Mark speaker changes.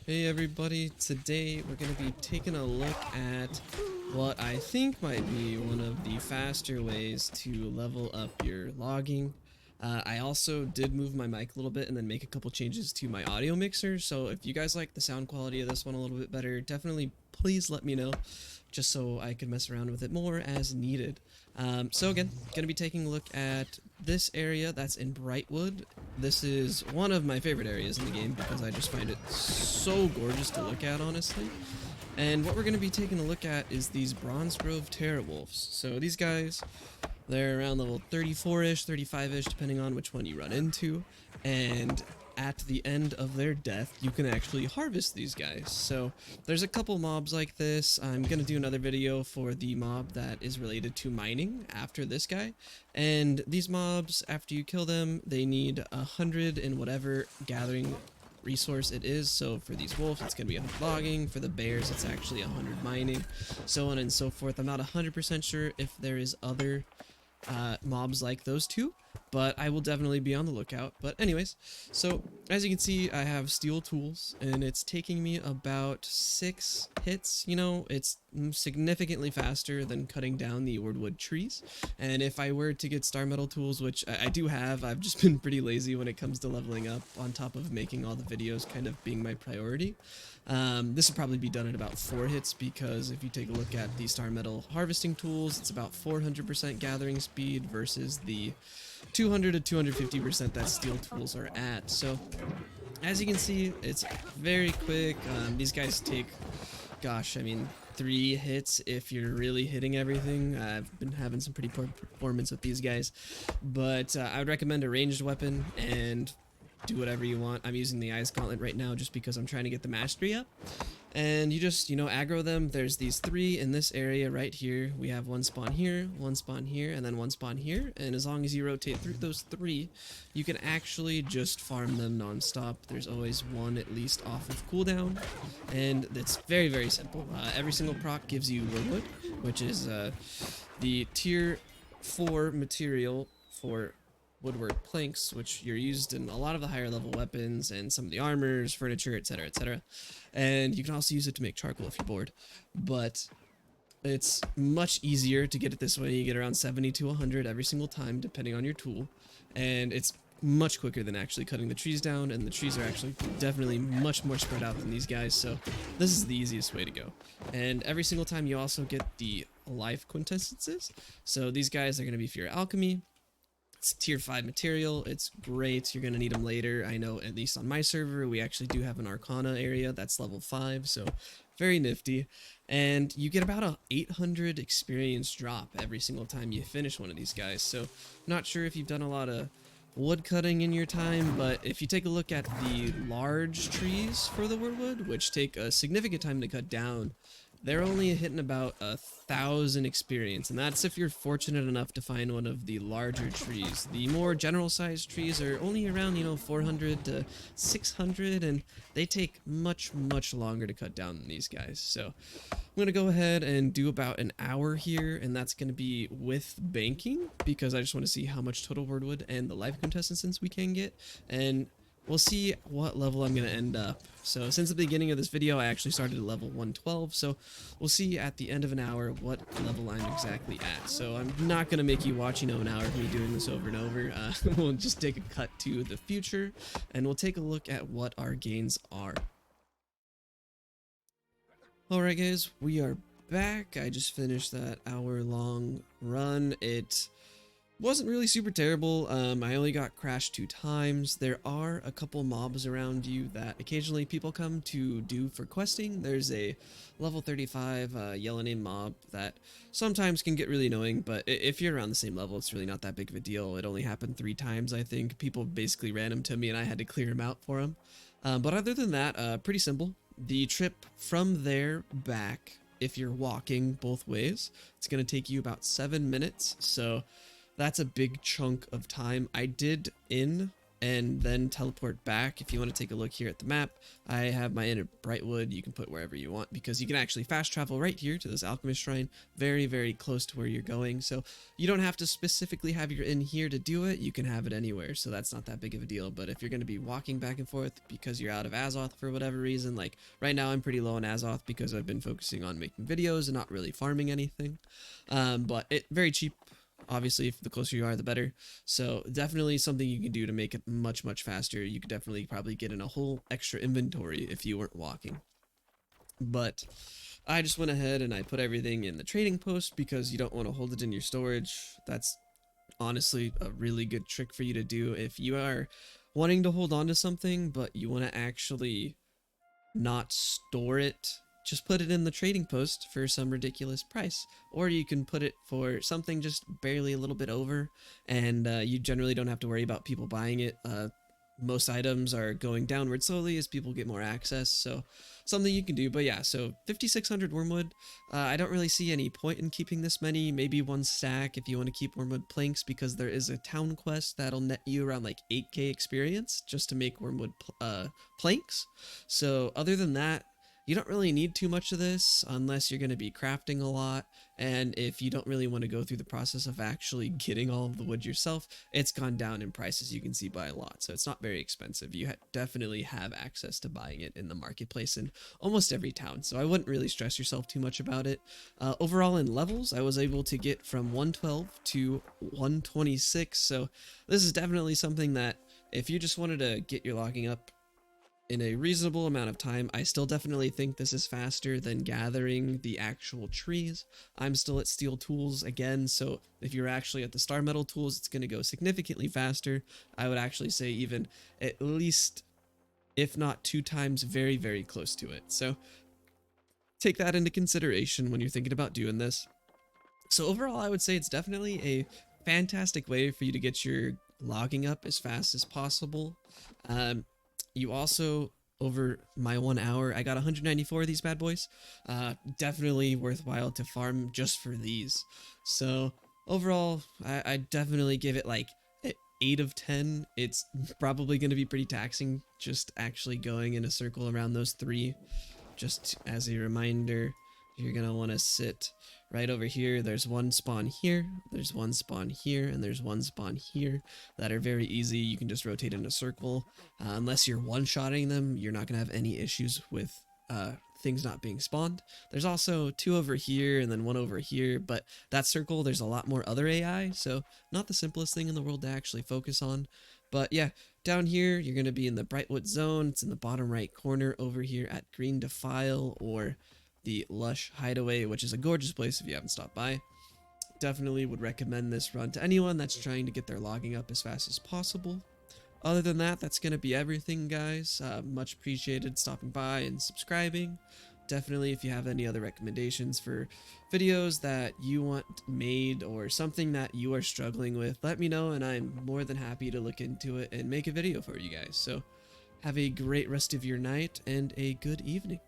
Speaker 1: Hey everybody, today we're going to be taking a look at what I think might be one of the faster ways to level up your logging. I also did move my mic a little bit and then make a couple changes to my audio mixer, so if you guys like the sound quality of this one a little bit better, definitely please let me know, just so I can mess around with it more as needed. So again, going to be taking a look at this area that's in Brightwood. This is one of my favorite areas in the game because I just find it so gorgeous to look at, honestly. And what we're going to be taking a look at is these Bronze Grove Terrawolves. So these guys, they're around level 34-ish, 35-ish, depending on which one you run into. And at the end of their death, you can actually harvest these guys. So there's a couple mobs like this. I'm going to do another video for the mob that is related to mining after this guy. And these mobs, after you kill them, they need 100 in whatever gathering resource it is. So for these wolves, it's going to be 100 logging. For the bears, it's actually 100 mining, so on and so forth. I'm not 100% sure if there is other mobs like those two, but I will definitely be on the lookout. But anyways, so as you can see, I have steel tools and it's taking me about 6 hits. You know, it's significantly faster than cutting down the wood trees. And if I were to get star metal tools, which I do have, I've just been pretty lazy when it comes to leveling up, on top of making all the videos kind of being my priority. This would probably be done at about 4 hits, because if you take a look at the star metal harvesting tools, it's about 400% gathering speed versus the 200 to 250% that steel tools are at. So as you can see, it's very quick. These guys take, gosh, I mean, 3 hits if you're really hitting everything. I've been having some pretty poor performance with these guys, but I would recommend a ranged weapon and do whatever you want. I'm using the Ice Gauntlet right now just because I'm trying to get the mastery up. And you just, you know, aggro them. There's these 3 in this area right here. We have one spawn here, and then one spawn here. And as long as you rotate through those 3, you can actually just farm them non-stop. There's always one at least off of cooldown. And it's very, very simple. Every single proc gives you wood, which is the tier 4 material for woodwork planks, which you're used in a lot of the higher level weapons and some of the armors, furniture, etc., etc. And you can also use it to make charcoal if you're bored. But it's much easier to get it this way. You get around 70 to 100 every single time, depending on your tool. And it's much quicker than actually cutting the trees down, and the trees are actually definitely much more spread out than these guys, so this is the easiest way to go. And every single time you also get the life quintessences. So these guys are going to be for your alchemy. It's tier 5 material. It's great. You're going to need them later. I know, at least on my server, we actually do have an Arcana area that's level 5, so very nifty. And you get about a 800 experience drop every single time you finish one of these guys. So not sure if you've done a lot of wood cutting in your time, but if you take a look at the large trees for the wood, which take a significant time to cut down, they're only hitting about 1,000 experience, and that's if you're fortunate enough to find one of the larger trees. The more general sized trees are only around, 400 to 600, and they take much longer to cut down than these guys. So I'm going to go ahead and do about an hour here, and that's going to be with banking, because I just want to see how much total wood and the life quintessence we can get, and we'll see what level I'm going to end up. So since the beginning of this video, I actually started at level 112, so we'll see at the end of an hour what level I'm exactly at. So I'm not going to make you watch, an hour of me doing this over and over. We'll just take a cut to the future, and we'll take a look at what our gains are. Alright guys, we are back. I just finished that hour-long run. It wasn't really super terrible. I only got crashed 2 times. There are a couple mobs around you that occasionally people come to do for questing. There's a level 35 yellow name mob that sometimes can get really annoying, but if you're around the same level, it's really not that big of a deal. It only happened 3 times, I think. People basically ran him to me and I had to clear him out for him. But other than that, pretty simple. The trip from there back, if you're walking both ways, it's going to take you about 7 minutes, so that's a big chunk of time. I did in and then teleport back. If you want to take a look here at the map, I have my inn at Brightwood. You can put wherever you want because you can actually fast travel right here to this alchemist shrine, very, very close to where you're going. So you don't have to specifically have your inn here to do it. You can have it anywhere, so that's not that big of a deal. But if you're going to be walking back and forth because you're out of Azoth for whatever reason, like right now I'm pretty low on Azoth because I've been focusing on making videos and not really farming anything. But it very cheap. Obviously, if the closer you are, the better. So definitely something you can do to make it much, much faster. You could definitely probably get in a whole extra inventory if you weren't walking. But I just went ahead and I put everything in the trading post because you don't want to hold it in your storage. That's honestly a really good trick for you to do if you are wanting to hold on to something, but you want to actually not store it. Just put it in the trading post for some ridiculous price, or you can put it for something just barely a little bit over, and you generally don't have to worry about people buying it. Most items are going downward slowly as people get more access, so something you can do. But yeah, so 5,600 wormwood. I don't really see any point in keeping this many. Maybe one stack if you want to keep wormwood planks, because there is a town quest that'll net you around like 8k experience just to make wormwood planks. So other than that, you don't really need too much of this unless you're going to be crafting a lot, and if you don't really want to go through the process of actually getting all of the wood yourself, it's gone down in price, as you can see, by a lot. So it's not very expensive. You definitely have access to buying it in the marketplace in almost every town, so I wouldn't really stress yourself too much about it. Overall in levels, I was able to get from 112 to 126, so this is definitely something that if you just wanted to get your logging up in a reasonable amount of time, I still definitely think this is faster than gathering the actual trees. I'm still at steel tools again, so if you're actually at the star metal tools, it's going to go significantly faster. I would actually say even at least, if not 2 times, very, very close to it. So take that into consideration when you're thinking about doing this. So overall, I would say it's definitely a fantastic way for you to get your logging up as fast as possible. You also, over my 1 hour, I got 194 of these bad boys. Definitely worthwhile to farm just for these. So overall, I definitely give it like 8 of 10. It's probably going to be pretty taxing just actually going in a circle around those 3. Just as a reminder, you're going to want to sit right over here. There's one spawn here, there's one spawn here, and there's one spawn here that are very easy. You can just rotate in a circle. Unless you're one-shotting them, you're not going to have any issues with things not being spawned. There's also 2 over here and then 1 over here, but that circle, there's a lot more other AI, so not the simplest thing in the world to actually focus on. But yeah, down here, you're going to be in the Brightwood zone. It's in the bottom right corner over here at Green Defile, or the Lush Hideaway, which is a gorgeous place if you haven't stopped by. Definitely would recommend this run to anyone that's trying to get their logging up as fast as possible. Other than that, that's going to be everything, guys. Much appreciated stopping by and subscribing. Definitely, if you have any other recommendations for videos that you want made or something that you are struggling with, let me know, and I'm more than happy to look into it and make a video for you guys. So have a great rest of your night and a good evening.